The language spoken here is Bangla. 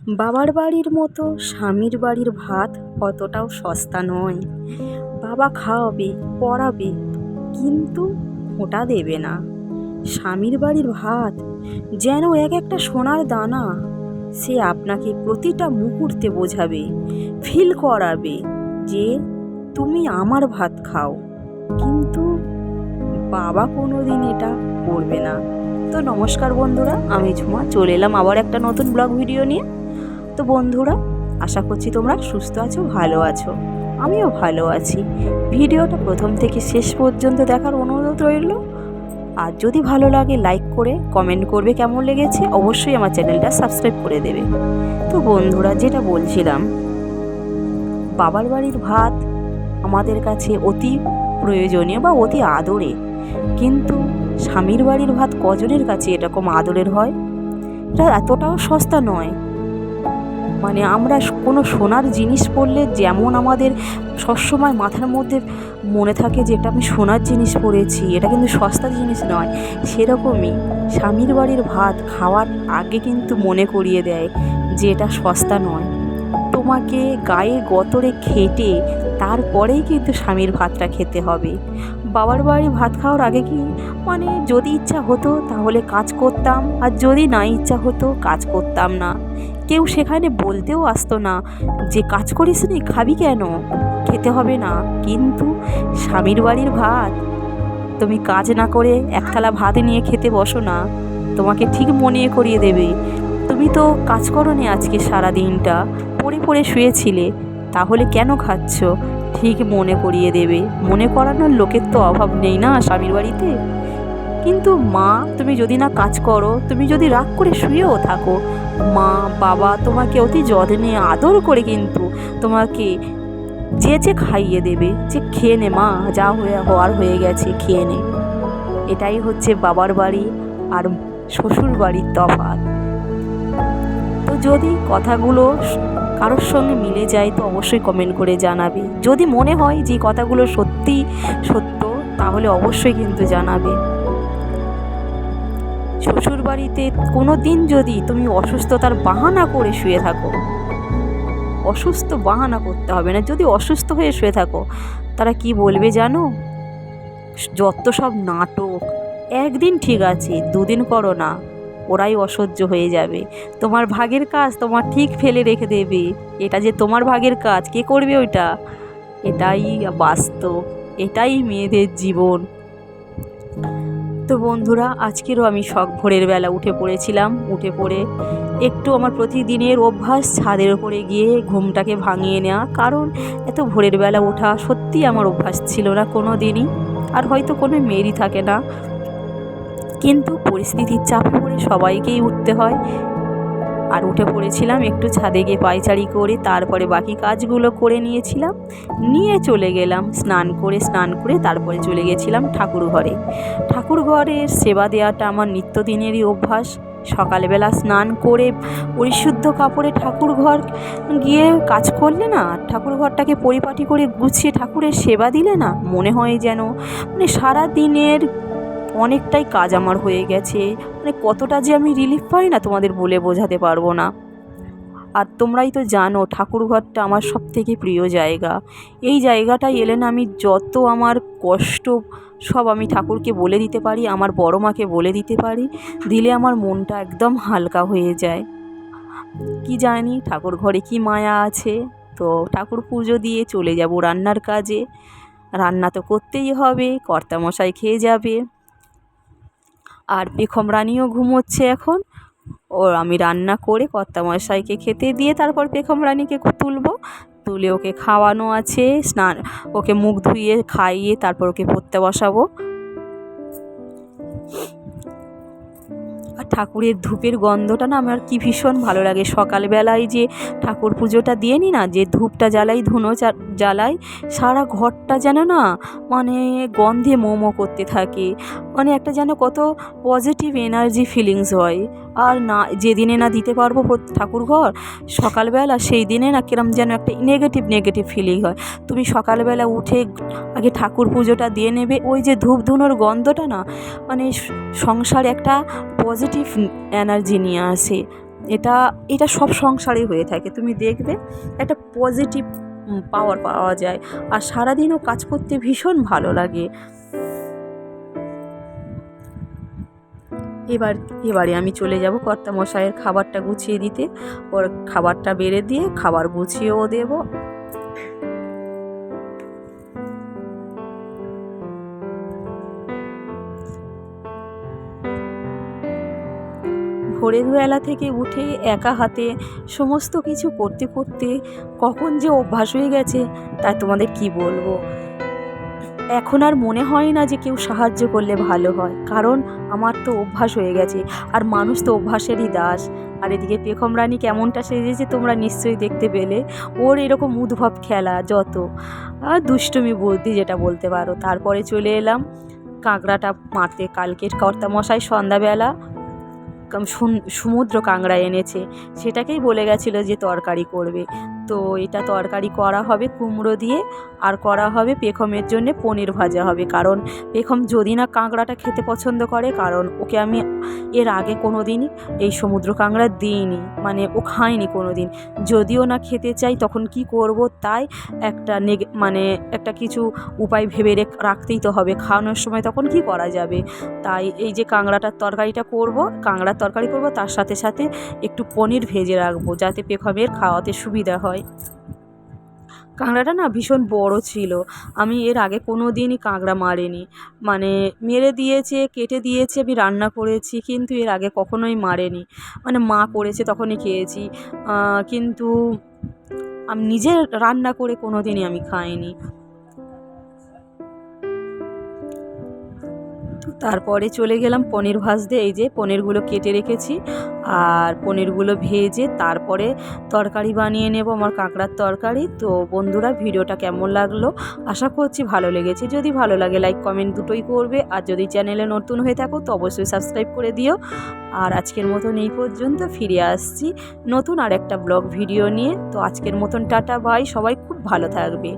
বাবার বাড়ির মতো স্বামীর বাড়ির ভাত অতটাও সস্তা নয়। বাবা খাওয়াবে, পড়াবে, কিন্তু খোঁটা দেবে না। স্বামীর বাড়ির ভাত যেন এক একটা সোনার দানা। সে আপনাকে প্রতিটা মুহূর্তে বোঝাবে, ফিল করাবে যে তুমি আমার ভাত খাও। কিন্তু বাবা কোনোদিন এটা করবে না। তো নমস্কার বন্ধুরা, আমি ঝুমা চলে এলাম আবার একটা নতুন ব্লগ ভিডিও নিয়ে। তো বন্ধুরা, আশা করছি তোমরা সুস্থ আছো, ভালো আছো। আমিও ভালো আছি। ভিডিওটা প্রথম থেকে শেষ পর্যন্ত দেখার অনুরোধ রইল। আর যদি ভালো লাগে লাইক করে কমেন্ট করবে কেমন লেগেছে, অবশ্যই আমার চ্যানেলটা সাবস্ক্রাইব করে দেবে। তো বন্ধুরা, যেটা বলছিলাম, বাবার বাড়ির ভাত আমাদের কাছে অতি প্রয়োজনীয় বা অতি আদরে, কিন্তু স্বামীর বাড়ির ভাত কজনের কাছে এরকম আদরের হয়? এটা এতটাও সস্তা নয়। মানে আমরা কোনো সোনার জিনিস পরলে যেমন আমাদের সবসময় মাথার মধ্যে মনে থাকে যে এটা আমি সোনার জিনিস পরেছি, এটা কিন্তু সস্তা জিনিস নয়, সেরকমই স্বামীর বাড়ির ভাত খাওয়ার আগে কিন্তু মনে করিয়ে দেয় যে এটা সস্তা নয়। তোমাকে গায়ে গতরে খেটে তারপরেই কিন্তু স্বামীর ভাতটা খেতে হবে। বাবার বাড়ি ভাত খাওয়ার আগে কি মানে যদি ইচ্ছা হতো তাহলে কাজ করতাম, আর যদি না ইচ্ছা হতো কাজ করতাম না। কেউ সেখানে বলতেও আসতো না যে কাজ করিস নি, খাবি কেন, খেতে হবে না। কিন্তু স্বামীর বাড়ির ভাত তুমি কাজ না করে এক থালা ভাত নিয়ে খেতে বসো না, তোমাকে ঠিক মনে করিয়ে দেবে তুমি তো কাজ করোনি আজকে সারা দিনটা, পড়ে পড়ে শুয়েছিলে, তাহলে কেন খাচ্ছ, ঠিক মনে করিয়ে দেবে। মনে করানোর লোকের তো অভাব নেই না স্বামীর বাড়িতে। কিন্তু মা, তুমি যদি না কাজ করো, তুমি যদি রাগ করে শুয়েও থাকো, মা বাবা তোমাকে অতি যত্নে আদর করে কিন্তু তোমাকে যে খাইয়ে দেবে, যে খেয়ে নে মা, যা হওয়ার হয়ে গেছে খেয়ে নে। এটাই হচ্ছে বাবার বাড়ি আর শ্বশুর বাড়ির তফাৎ। তো যদি কথাগুলো কারোর সঙ্গে মিলে যায় তো অবশ্যই কমেন্ট করে জানাবে। যদি মনে হয় যে কথাগুলো সত্যি সত্য, তাহলে অবশ্যই কিন্তু জানাবে। শ্বশুর বাড়িতে কোনো দিন যদি তুমি অসুস্থতার বাহানা করে শুয়ে থাকো, অসুস্থ বাহানা করতে হবে না, যদি অসুস্থ হয়ে শুয়ে থাকো, তারা কি বলবে জানো? যত সব নাটক, একদিন ঠিক আছে, দুদিন করো না, ওরাই অসহ্য হয়ে যাবে। তোমার ভাগের কাজ তোমার ঠিক ফেলে রেখে দেবে। এটা যে তোমার ভাগের কাজ, কে করবে ওইটা? এটাই বাস্তব, এটাই মেয়েদের জীবন। তো বন্ধুরা, আজকেরও আমি ভোরের বেলা উঠে পড়েছিলাম। উঠে পড়ে একটু আমার প্রতিদিনের অভ্যাস ছাদের উপরে গিয়ে ঘুমটাকে ভাঙিয়ে নেওয়া, কারণ এত ভোরের বেলা ওঠা সত্যি আমার অভ্যাস ছিল না কোনো দিনই, আর হয়তো কোনো মেয়েরই থাকে না, কিন্তু পরিস্থিতির চাপে পড়ে সবাইকেই উঠতে হয়। আর উঠে পড়েছিলাম, একটু ছাদে গিয়ে পায়চারি করে তারপরে বাকি কাজগুলো করে নিয়েছিলাম, নিয়ে চলে গেলাম স্নান করে তারপরে চলে গেছিলাম ঠাকুর ঘরে। ঠাকুর ঘরের সেবা দেওয়াটা আমার নিত্যদিনেরই অভ্যাস। সকালবেলা স্নান করে পরিশুদ্ধ কাপড়ে ঠাকুর ঘর গিয়ে কাজ করলে না, ঠাকুর ঘরটাকে পরিপাটি করে গুছিয়ে ঠাকুরের সেবা দিলে না, মনে হয় যেন মানে সারা দিনের অনেকটাই কাজ আমার হয়ে গেছে। মানে কতটা যে আমি রিলিফ পাই না, তোমাদের বলে বোঝাতে পারবো না। আর তোমরাই তো জানো ঠাকুরঘরটা আমার সবথেকে প্রিয় জায়গা। এই জায়গাটায় এলে না আমি যত আমার কষ্ট সব আমি ঠাকুরকে বলে দিতে পারি, আমার বড় মাকে বলে দিতে পারি, দিলে আমার মনটা একদম হালকা হয়ে যায়। কি জানি ঠাকুর ঘরে কি মায়া আছে। তো ঠাকুর পুজো দিয়ে চলে যাব রান্নার কাজে। রান্না তো করতেই হবে, কর্তামশাই খেয়ে যাবে, আর পেখম রানীও ঘুমোচ্ছে এখন। আমি রান্না করে কর্তামশাইকে খেতে দিয়ে তারপর পেখম রানীকে তুলব, তুলে ওকে খাওয়ানো আছে, স্নান, ওকে মুখ ধুইয়ে খাইয়ে তারপর ওকে পড়তে বসাবো। আর ঠাকুরের ধূপের গন্ধটা না আমার কি ভীষণ ভালো লাগে। সকালবেলায় যে ঠাকুর পুজোটা দিয়ে নি না, যে ধূপটা জ্বালাই, ধুনো জ্বালাই, সারা ঘরটা যেন না মানে গন্ধে মোমো করতে থাকে। মানে একটা যেন কত পজিটিভ এনার্জি ফিলিংস হয়। আর না যেদিনে না দিতে পারবো ঠাকুর ঘর সকালবেলা, সেই দিনে না কিরম যেন একটা নেগেটিভ ফিলিং হয়। তুমি সকালবেলা উঠে আগে ঠাকুর পুজোটা দিয়ে নেবে, ওই যে ধূপ ধুনোর গন্ধটা না মানে সংসারে একটা পজিটিভ এনার্জি নিয়ে আসে। এটা এটা সব সংসারে হয়ে থাকে, তুমি দেখবে একটা পজিটিভ পাওয়ার পাওয়া যায়, আর সারাদিনও কাজ করতে ভীষণ ভালো লাগে। এবারে আমি চলে যাব কর্তামশাইয়ের খাবারটা গুছিয়ে দিতে, ওর খাবারটা বেড়ে দিয়ে খাবার গুছিয়েও দেবো। ভোরের বেলা থেকে উঠে একা হাতে সমস্ত কিছু করতে করতে কখন যে অভ্যাস হয়ে গেছে তা তোমাদের কি বলবো। এখন আর মনে হয় না যে কেউ সাহায্য করলে ভালো হয়, কারণ আমার তো অভ্যাস হয়ে গেছে, আর মানুষ তো অভ্যাসেরই দাস। আর এদিকে পেখম রানী কেমনটা সেজেছে তোমরা নিশ্চয়ই দেখতে পেলে। ওর এরকম উদ্ভব খেলা যত, আর দুষ্টুমি বুদ্ধি যেটা বলতে পারো। তারপরে চলে এলাম কাঁকড়াটা মারতে। কালকের কর্তামশাই সন্ধ্যাবেলা সমুদ্র কাঁকড়া এনেছে, সেটাকেই বলে গেছিলো যে তরকারি করবে। তো এটা তরকারি করা হবে কুমড়ো দিয়ে, আর করা হবে পেখমের জন্যে পনির ভাজা হবে। কারণ পেখম যদি না কাঁকড়াটা খেতে পছন্দ করে, কারণ ওকে আমি এর আগে কোনো দিনই এই সমুদ্র কাঁকড়া দিইনি, মানে ও খায়নি কোনো দিন। যদিও না খেতে চাই তখন কি করব, তাই একটা মানে একটা কিছু উপায় ভেবে রাখতেই তো হবে, খাওয়ানোর সময় তখন কি করা যাবে। তাই এই যে কাঁকড়াটার তরকারিটা করব, কাঁকড়ার তরকারি করব, তার সাথে সাথে একটু পনির ভেজে রাখবো যাতে পেখমের খাওয়াতে সুবিধা হয়। কাঁকড়াটা না ভীষণ বড় ছিল, আমি এর আগে কোনো দিনই কাঁকড়া মারিনি, মানে মেরে দিয়েছে কেটে দিয়েছে, আমি রান্না করেছি, কিন্তু এর আগে কখনোই মারেনি। মানে মা করেছে তখনই খেয়েছি, কিন্তু আমি নিজে রান্না করে কোনো দিনই আমি খাইনি। তারপরে চলে গেলাম পনির ভাজতে। এই যে পনিরগুলো কেটে রেখেছি, আর পনিরগুলো ভেজে তারপরে তরকারি বানিয়ে নেব, আমার কাঁকড়ার তরকারি। তো বন্ধুরা, ভিডিওটা কেমন লাগলো আশা করছি ভালো লেগেছে। যদি ভালো লাগে লাইক কমেন্ট দুটোই করবে, আর যদি চ্যানেলে নতুন হয়ে থাকো তো অবশ্যই সাবস্ক্রাইব করে দিও। আর আজকের মতন এই পর্যন্ত, ফিরে আসছি নতুন আর একটা ব্লগ ভিডিও নিয়ে। তো আজকের মতন টাটা বাই, সবাই খুব ভালো থাকবে।